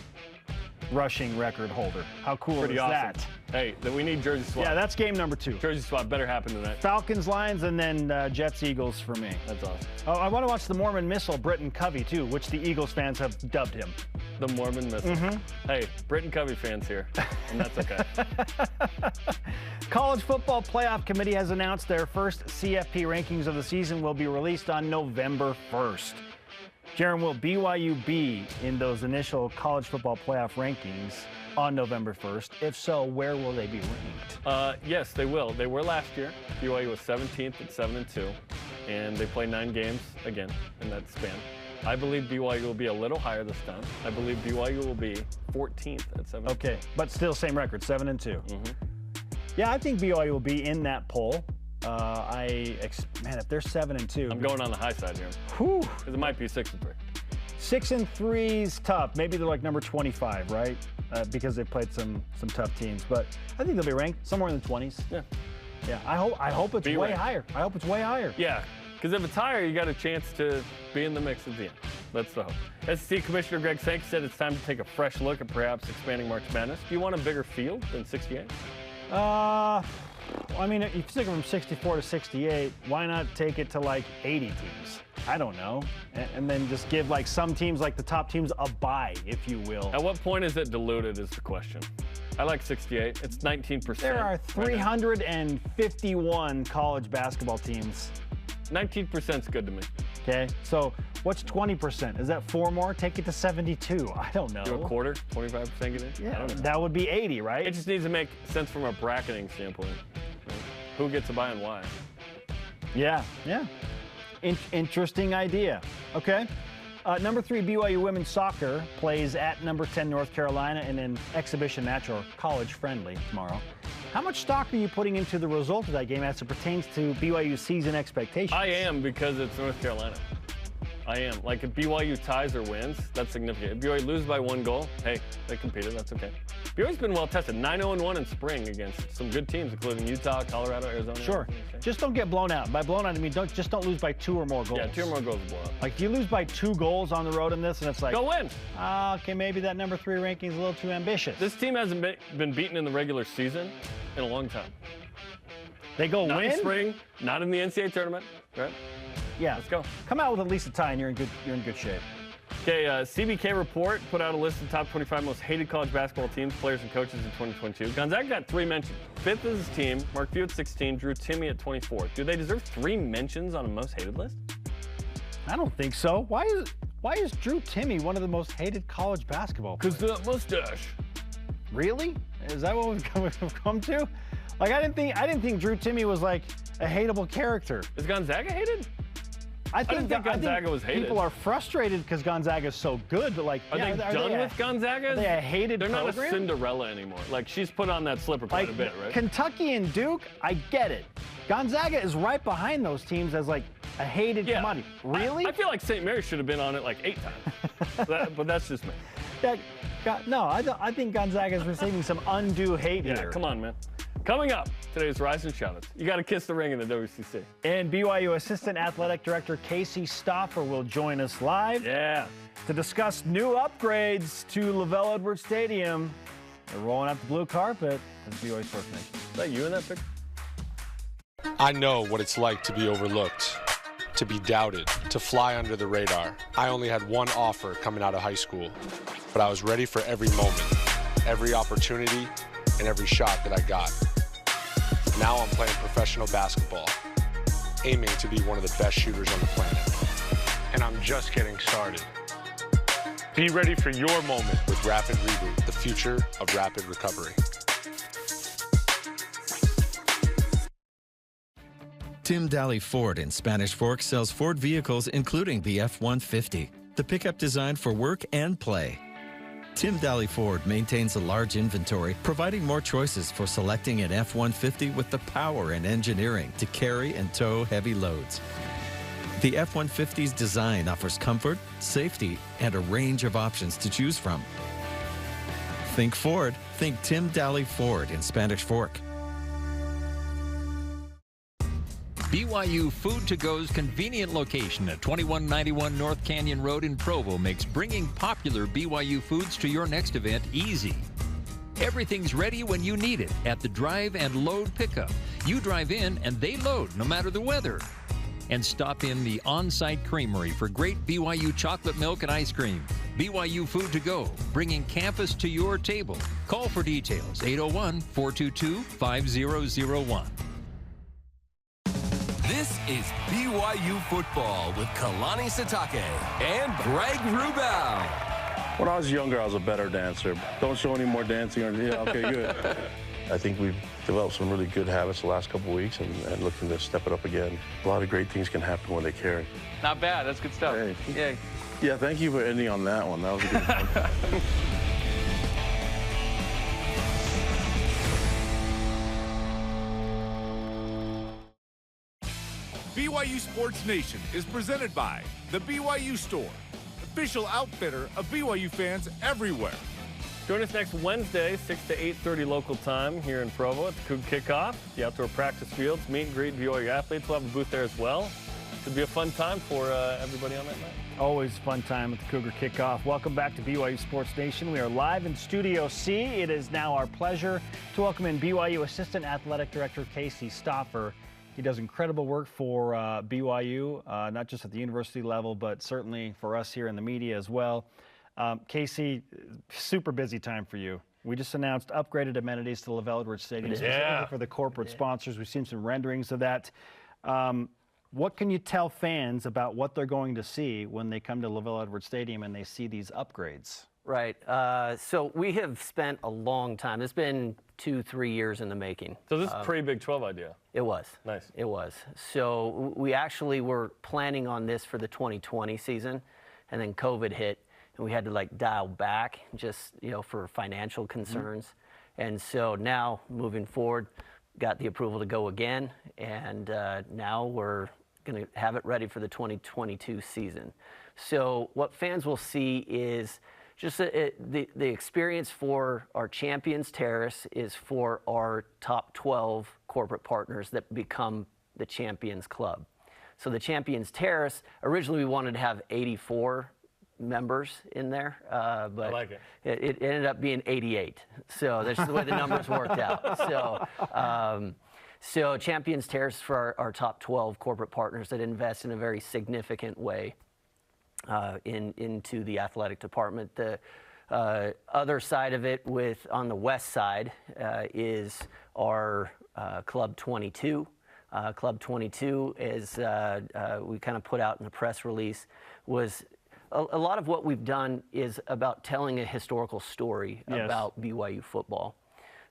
rushing record holder. How cool is that? Hey, we need jersey swap. Yeah, that's game number 2. Jersey swap better happen tonight. Falcons, Lions, and then Jets, Eagles for me. That's awesome. Oh, I want to watch the Mormon Missile, Britton Covey, too, which the Eagles fans have dubbed him. The Mormon Missile. Hey, Britton Covey fans here, and that's okay. College Football Playoff Committee has announced their first CFP rankings of the season will be released on November 1st. Jaren, will BYU be in those initial college football playoff rankings on November 1st? If so, where will they be ranked? Yes, they will. They were last year. BYU was 17th at 7-2, and they play 9 games again in that span. I believe BYU will be a little higher this time. I believe BYU will be 14th at 7-2. Okay, but still same record, 7-2. Yeah, I think BYU will be in that poll. Man, if they're 7-2, I'm going on the high side here. Whew. Because it might be 6-3. 6-3's tough. Maybe they're like number 25, right? Because they played some tough teams. But I think they'll be ranked somewhere in the 20s. Yeah. Yeah. I hope it's way higher. I hope it's way higher. Yeah. Because if it's higher, you got a chance to be in the mix at the end. That's the hope. SEC Commissioner Greg Sankey said it's time to take a fresh look at perhaps expanding March Madness. Do you want a bigger field than 68? I mean, if you take it from 64 to 68, why not take it to like 80 teams? I don't know. And then just give like some teams, like the top teams, a bye, if you will. At what point is it diluted is the question. I like 68. It's 19%. There are 351 college basketball teams. 19% is good to me. Okay, so what's 20%? Is that 4 more? Take it to 72. I don't know. Do a quarter, 25% get in? Yeah, that would be 80, right? It just needs to make sense from a bracketing standpoint. Who gets a buy and why? Yeah. Interesting idea. Okay. Number 3, BYU women's soccer plays at number 10 North Carolina in an exhibition match, or college friendly, tomorrow. How much stock are you putting into the result of that game as it pertains to BYU season expectations? I am, because it's North Carolina. I am. Like, if BYU ties or wins, that's significant. If BYU loses by 1 goal, hey, they competed. That's okay. BYU's been well tested. 9-0-1 in spring against some good teams, including Utah, Colorado, Arizona. Sure. Just don't get blown out. By blown out, I mean don't lose by 2 or more goals. Yeah, 2 or more goals will blow out. Like, if you lose by 2 goals on the road in this, and it's like, go win. Okay, maybe that number 3 ranking is a little too ambitious. This team hasn't been beaten in the regular season in a long time. They go not win? Not in spring, not in the NCAA tournament, right? Yeah. Let's go. Come out with at least a tie, and you're in good shape. Okay, CBK Report put out a list of the top 25 most hated college basketball teams, players, and coaches in 2022. Gonzaga got 3 mentions. 5th is his team, Mark Few at 16, Drew Timme at 24. Do they deserve 3 mentions on a most hated list? I don't think so. Why is Drew Timme one of the most hated college basketball players? Because that mustache. Really? Is that what we've come to? Like, I didn't think Drew Timme was like a hateable character. Is Gonzaga hated? I didn't think Gonzaga was hated. People are frustrated because Gonzaga is so good, but like, are they done with Gonzaga? Are they a hated program? They're not a Cinderella anymore. Like, she's put on that slipper quite a bit, right? Kentucky and Duke, I get it. Gonzaga is right behind those teams as like a hated commodity. Really? I feel like St. Mary's should have been on it like 8 times. But that's just me. I think Gonzaga is receiving some undue hate here. Yeah, come on, man. Coming up, today's Rise and Shoutouts. You got to kiss the ring in the WCC. And BYU Assistant Athletic Director Casey Stauffer will join us live. Yeah. To discuss new upgrades to LaVell Edwards Stadium. They're rolling out the blue carpet as BYU Sports Nation. Is that you in that picture? I know what it's like to be overlooked, to be doubted, to fly under the radar. I only had one offer coming out of high school, but I was ready for every moment, every opportunity, and every shot that I got. Now I'm playing professional basketball, aiming to be one of the best shooters on the planet. And I'm just getting started. Be ready for your moment with Rapid Reboot, the future of rapid recovery. Tim Daly Ford in Spanish Fork sells Ford vehicles including the F-150, the pickup designed for work and play. Tim Daly Ford maintains a large inventory, providing more choices for selecting an F-150 with the power and engineering to carry and tow heavy loads. The F-150's design offers comfort, safety, and a range of options to choose from. Think Ford, think Tim Daly Ford in Spanish Fork. BYU Food to Go's convenient location at 2191 North Canyon Road in Provo makes bringing popular BYU foods to your next event easy. Everything's ready when you need it at the drive and load pickup. You drive in and they load no matter the weather. And stop in the on-site creamery for great BYU chocolate milk and ice cream. BYU Food to Go, bringing campus to your table. Call for details, 801-422-5001. This is BYU Football with Kalani Sitake and Greg Wrubell. When I was younger, I was a better dancer. Don't show any more dancing. Or, yeah, okay, good. I think we've developed some really good habits the last couple of weeks and looking to step it up again. A lot of great things can happen when they carry. Not bad. That's good stuff. Hey. Yeah, thank you for ending on that one. That was a good one. BYU Sports Nation is presented by the BYU Store, official outfitter of BYU fans everywhere. Join us next Wednesday, 6 to 8:30 local time here in Provo at the Cougar Kickoff, the outdoor practice fields, meet and greet BYU athletes. We'll have a booth there as well. Should be a fun time for everybody on that night. Always a fun time at the Cougar Kickoff. Welcome back to BYU Sports Nation. We are live in Studio C. It is now our pleasure to welcome in BYU Assistant Athletic Director Casey Stauffer. He does incredible work for BYU, not just at the university level, but certainly for us here in the media as well. Casey, super busy time for you. We just announced upgraded amenities to LaVell Edwards Stadium specifically for the corporate sponsors. We've seen some renderings of that. What can you tell fans about what they're going to see when they come to LaVell Edwards Stadium and they see these upgrades? Right. So we have spent a long time. It's been 2-3 years in the making. So this is pre-Big 12 idea? It was. Nice. It was. So we actually were planning on this for the 2020 season, and then COVID hit, and we had to dial back just, for financial concerns. And so now moving forward, got the approval to go again, and now we're going to have it ready for the 2022 season. So what fans will see is just the experience for our Champions Terrace is for our top 12 corporate partners that become the Champions Club. So the Champions Terrace, originally we wanted to have 84 members in there, but I like it. It ended up being 88. So that's the way the numbers worked out. So Champions Terrace for our top 12 corporate partners that invest in a very significant way into the athletic department. The other side of it, on the west side, is our Club 22. Club 22 is we kind of put out in the press release was a lot of what we've done is about telling a historical story about BYU football.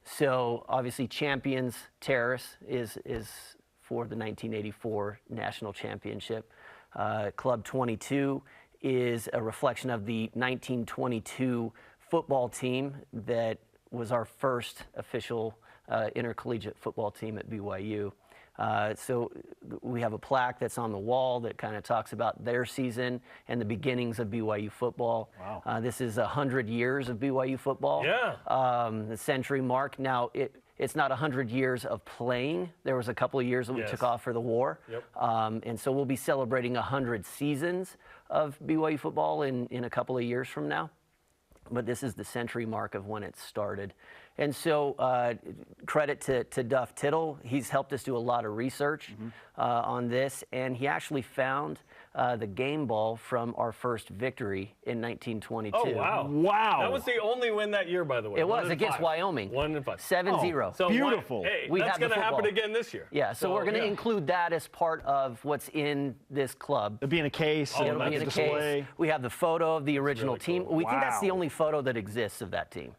So obviously Champions Terrace is for the 1984 National Championship. Club 22 is a reflection of the 1922 football team that was our first official intercollegiate football team at BYU. So we have a plaque that's on the wall that kind of talks about their season and the beginnings of BYU football. Wow. This is 100 years of BYU football. Yeah. The century mark. Now, it's not 100 years of playing. There was a couple of years that we took off for the war. Yep. And so we'll be celebrating 100 seasons of BYU football in a couple of years from now. But this is the century mark of when it started. And so credit to Duff Tittle. He's helped us do a lot of research on this, and he actually found the game ball from our first victory in 1922. Oh, wow. Wow. That was the only win that year, by the way. It was against Wyoming. 1-5. 7-0. So beautiful. That's going to happen again this year. Yeah, so we're going to include that as part of what's in this club. It'll be in a case. It'll be in a case. We have the photo of the original team. Cool. We think that's the only photo that exists of that team.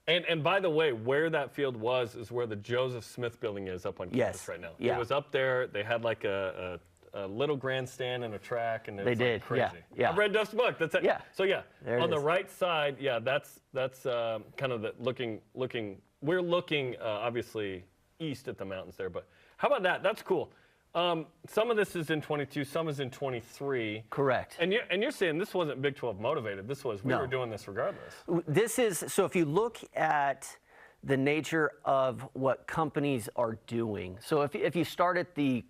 And by the way, where that field was is where the Joseph Smith building is up on campus right now. Yeah. It was up there. They had like a little grandstand and a track, and it was like crazy. Yeah. I've read Duff's book. That's it. Yeah. So there on the right side, that's kind of the looking. We're looking obviously east at the mountains there, but how about that? That's cool. Some of this is in 22, some is in 23. Correct. And you're saying this wasn't Big 12 motivated. This was we were doing this regardless. This is so. If you look at the nature of what companies are doing, so if you start at the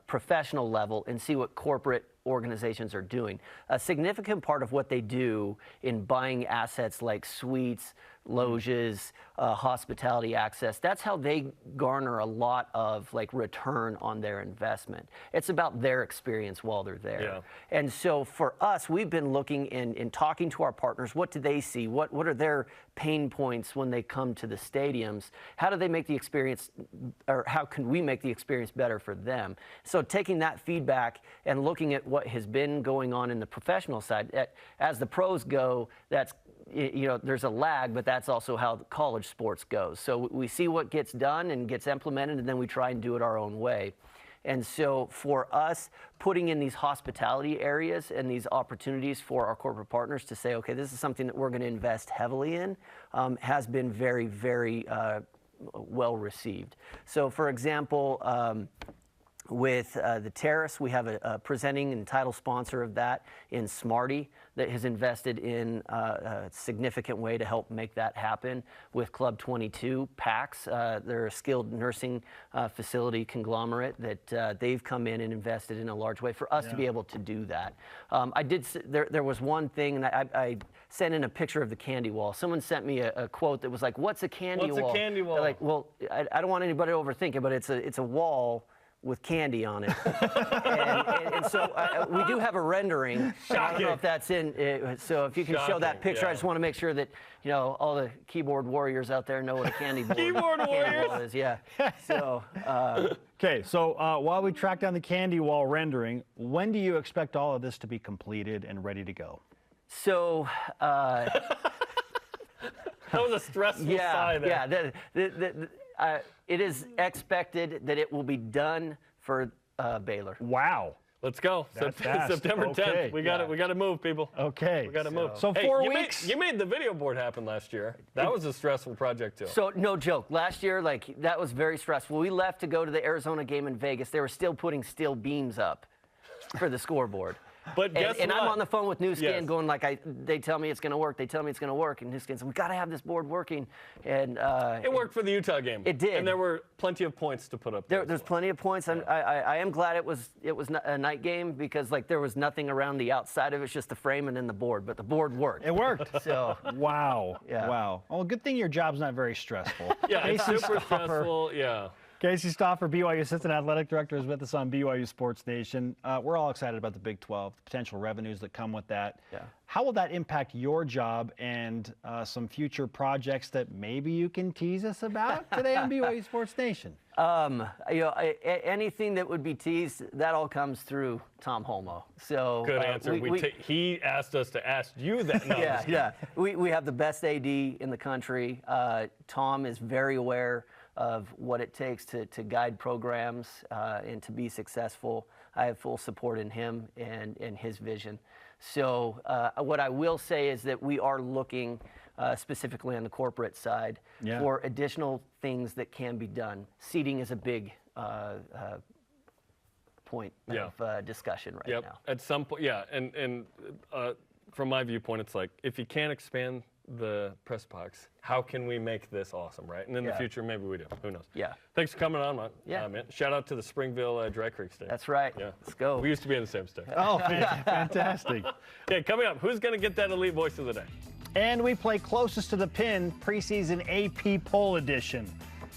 professional level and see what corporate organizations are doing, a significant part of what they do in buying assets like suites, loges, hospitality access. That's how they garner a lot of like return on their investment. It's about their experience while they're there. Yeah. And so for us, we've been looking and talking to our partners. What do they see? What are their pain points when they come to the stadiums? How do they make the experience, or how can we make the experience better for them? So taking that feedback and looking at what has been going on in the professional side, as the pros go, that's, you know, there's a lag, but that's also how college sports goes. So we see what gets done and gets implemented, and then we try and do it our own way. And so for us, putting in these hospitality areas and these opportunities for our corporate partners to say, okay, this is something that we're going to invest heavily in, has been very, very well received. So for example, with the Terrace, we have a presenting and title sponsor of that in Smarty that has invested in a significant way to help make that happen. With Club 22, PAX, they're a skilled nursing facility conglomerate that they've come in and invested in a large way for us to be able to do that. There was one thing, and I sent in a picture of the candy wall. Someone sent me a quote that was like, "What's a candy wall?" What's a candy wall? They're like, well, I don't want anybody to overthink it, but it's a wall with candy on it. and so we do have a rendering. I don't know if that's in, so if you can show that picture, I just want to make sure that, you know, all the keyboard warriors out there know what a candy wall is. Yeah. So. Okay, so while we track down the candy wall rendering, when do you expect all of this to be completed and ready to go? So. That was a stressful sigh there. Yeah. It is expected that it will be done for Baylor. Wow. Let's go. September 10th. We got to move, people. Okay. We got to move. So 4 weeks. You made the video board happen last year. That was a stressful project too. So no joke. Last year, like, that was very stressful. We left to go to the Arizona game in Vegas. They were still putting steel beams up for the scoreboard. But guess what? And I'm on the phone with Newscan going like, they tell me it's going to work. They tell me it's going to work. And Newscan said, we got to have this board working. And it worked for the Utah game. It did. And there were plenty of points to put up there. There's plenty of points. I am glad it was a night game, because like there was nothing around the outside of it. It's just the frame and then the board. But the board worked. It worked. So wow. Yeah. Wow. Well, good thing your job's not very stressful. Yeah, it's super stressful. Yeah. Casey Stauffer, BYU Assistant Athletic Director, is with us on BYU Sports Nation. We're all excited about the Big 12, the potential revenues that come with that. Yeah. How will that impact your job and some future projects that maybe you can tease us about today on BYU Sports Nation? You know, anything that would be teased, that all comes through Tom Holmoe. So good answer. He asked us to ask you that. No, yeah. We have the best AD in the country. Tom is very aware of what it takes to guide programs and to be successful. I have full support in him and his vision. So what I will say is that we are looking specifically on the corporate side for additional things that can be done. Seating is a big point of discussion right now. At some point, and from my viewpoint, it's like, if you can't expand the press box, how can we make this awesome, right? And in the future, maybe we do. Who knows? Yeah. Thanks for coming on, man. Man. Shout out to the Springville Dry Creek State. That's right. Yeah. Let's go. We used to be in the same state. Oh, fantastic. Okay, coming up, who's going to get that elite voice of the day? And we play Closest to the Pin preseason AP poll edition.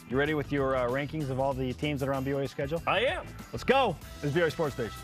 You ready with your rankings of all the teams that are on BYU's schedule? I am. Let's go. This is BYU Sports Station.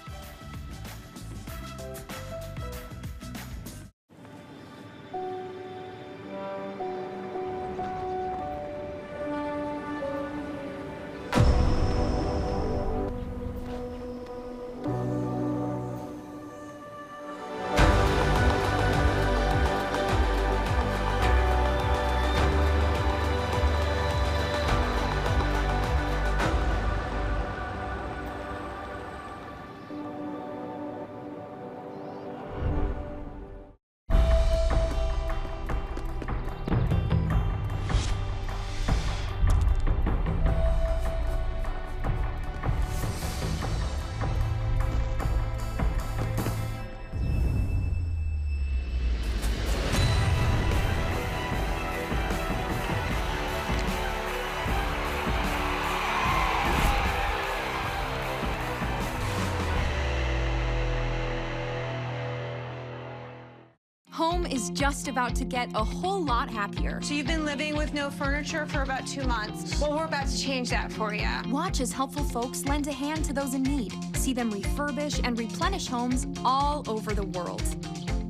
home is just about to get a whole lot happier. So you've been living with no furniture for about 2 months. Well, we're about to change that for you. Watch as helpful folks lend a hand to those in need. See them refurbish and replenish homes all over the world.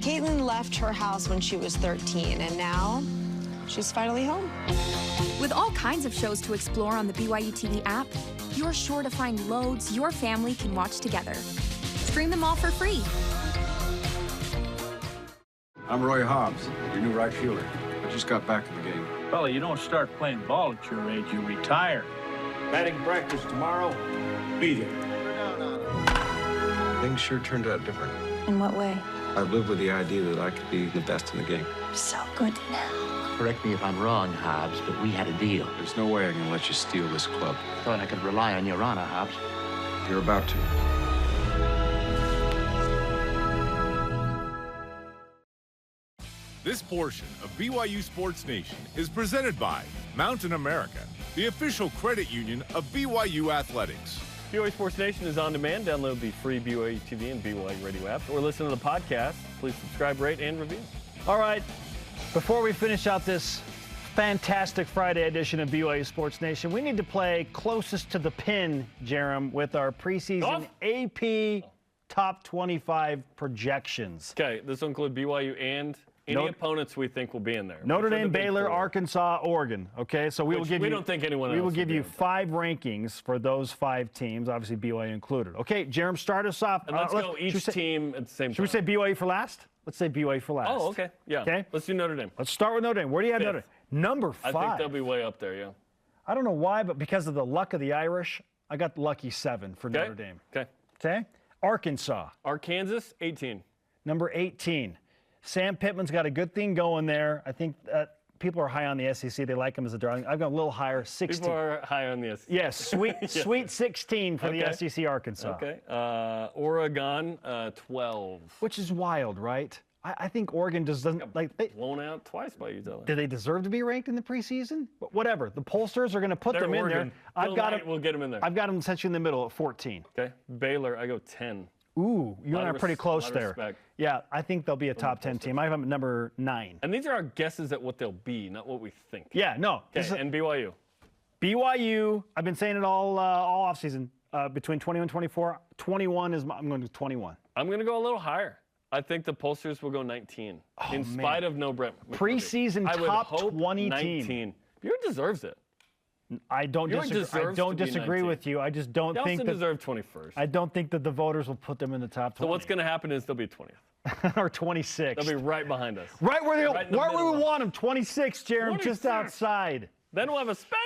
Caitlin left her house when she was 13, and now she's finally home. With all kinds of shows to explore on the BYUtv app, you're sure to find loads your family can watch together. Stream them all for free. I'm Roy Hobbs, your new right fielder. I just got back in the game. Fella, you don't start playing ball at your age, you retire. Batting practice tomorrow, be there. Things sure turned out different. In what way? I lived with the idea that I could be the best in the game. So good now. Correct me if I'm wrong, Hobbs, but we had a deal. There's no way I can let you steal this club. Thought I could rely on your honor, Hobbs. You're about to. This portion of BYU Sports Nation is presented by Mountain America, the official credit union of BYU Athletics. BYU Sports Nation is on demand. Download the free BYU TV and BYU radio apps or listen to the podcast. Please subscribe, rate, and review. All right. Before we finish out this fantastic Friday edition of BYU Sports Nation, we need to play closest to the pin, Jarom, with our preseason AP top 25 projections. Okay, this will include BYU and any opponents we think will be in there. Notre Dame, Baylor, Arkansas, Oregon. Okay, so we will give you. We don't think anyone else. We will give you 5 rankings for those 5 teams, obviously BYU included. Okay, Jarom, start us off. And let's go each team at the same time. Should we say BYU for last? Let's say BYU for last. Oh, okay. Yeah. Okay. Let's do Notre Dame. Let's start with Notre Dame. Where do you have Notre Dame? Number 5. I think they'll be way up there, yeah. I don't know why, but because of the luck of the Irish, I got lucky 7 for Notre Dame. Okay. Okay. Arkansas. Arkansas, 18. Number 18. Sam Pittman's got a good thing going there. I think people are high on the SEC. They like him as a darling. I've got a little higher, 16. People are high on the SEC. Yes, sweet 16 for the SEC Arkansas. Okay. Oregon, 12. Which is wild, right? I think Oregon doesn't like they blown out twice by UCLA. Do they deserve to be ranked in the preseason? But whatever. The pollsters are going to put them in there. We'll get them in there. I've got them essentially in the middle at 14. Okay. Baylor, I go 10. Ooh, you and I are pretty close there. Respect. Yeah, I think they'll be a top 10 team. I have them at number 9. And these are our guesses at what they'll be, not what we think. Yeah, no. Okay, and BYU. BYU, I've been saying it all offseason, between 21 and 24. 21 is I'm going to 21. I'm going to go a little higher. I think the pollsters will go 19, in spite of no Brent. Preseason top 20 team. BYU deserves it. I don't disagree with you. I just don't think that deserve 21st. I don't think that the voters will put them in the top 20. So what's going to happen is they'll be 20th or 26th. They'll be right behind us. Right where they right where we want them. 26, Jarom, just outside. Then we'll have a special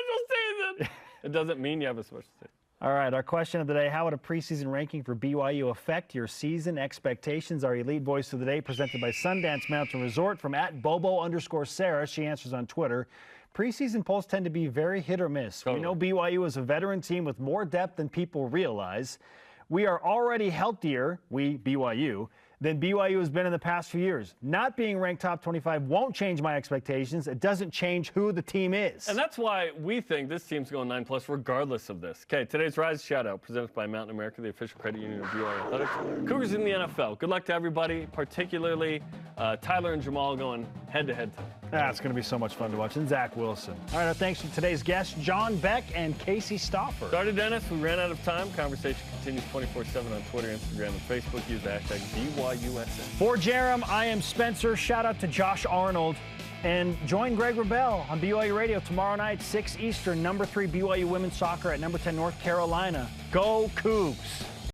season. It doesn't mean you have a special season. All right, our question of the day, how would a preseason ranking for BYU affect your season expectations? Our elite voice of the day presented by Sundance Mountain Resort from @Bobo_Sarah. She answers on Twitter. Preseason polls tend to be very hit or miss. Totally. We know BYU is a veteran team with more depth than people realize. We are already healthier, BYU, than BYU has been in the past few years. Not being ranked top 25 won't change my expectations. It doesn't change who the team is. And that's why we think this team's going 9+ regardless of this. Okay, today's Rise Shoutout presented by Mountain America, the official credit union of BYU Athletics. Cougars in the NFL. Good luck to everybody, particularly Tyler and Jamal going head-to-head today. It's going to be so much fun to watch. And Zach Wilson. All right, our thanks to today's guests, John Beck and Casey Stauffer. Started, Dennis. We ran out of time. Conversation continues 24/7 on Twitter, Instagram, and Facebook. Use the hashtag BYUSN. For Jarom, I am Spencer. Shout out to Josh Arnold. And join Greg Wrubell on BYU Radio tomorrow night, 6 Eastern, number 3 BYU Women's Soccer at number 10 North Carolina. Go Cougs!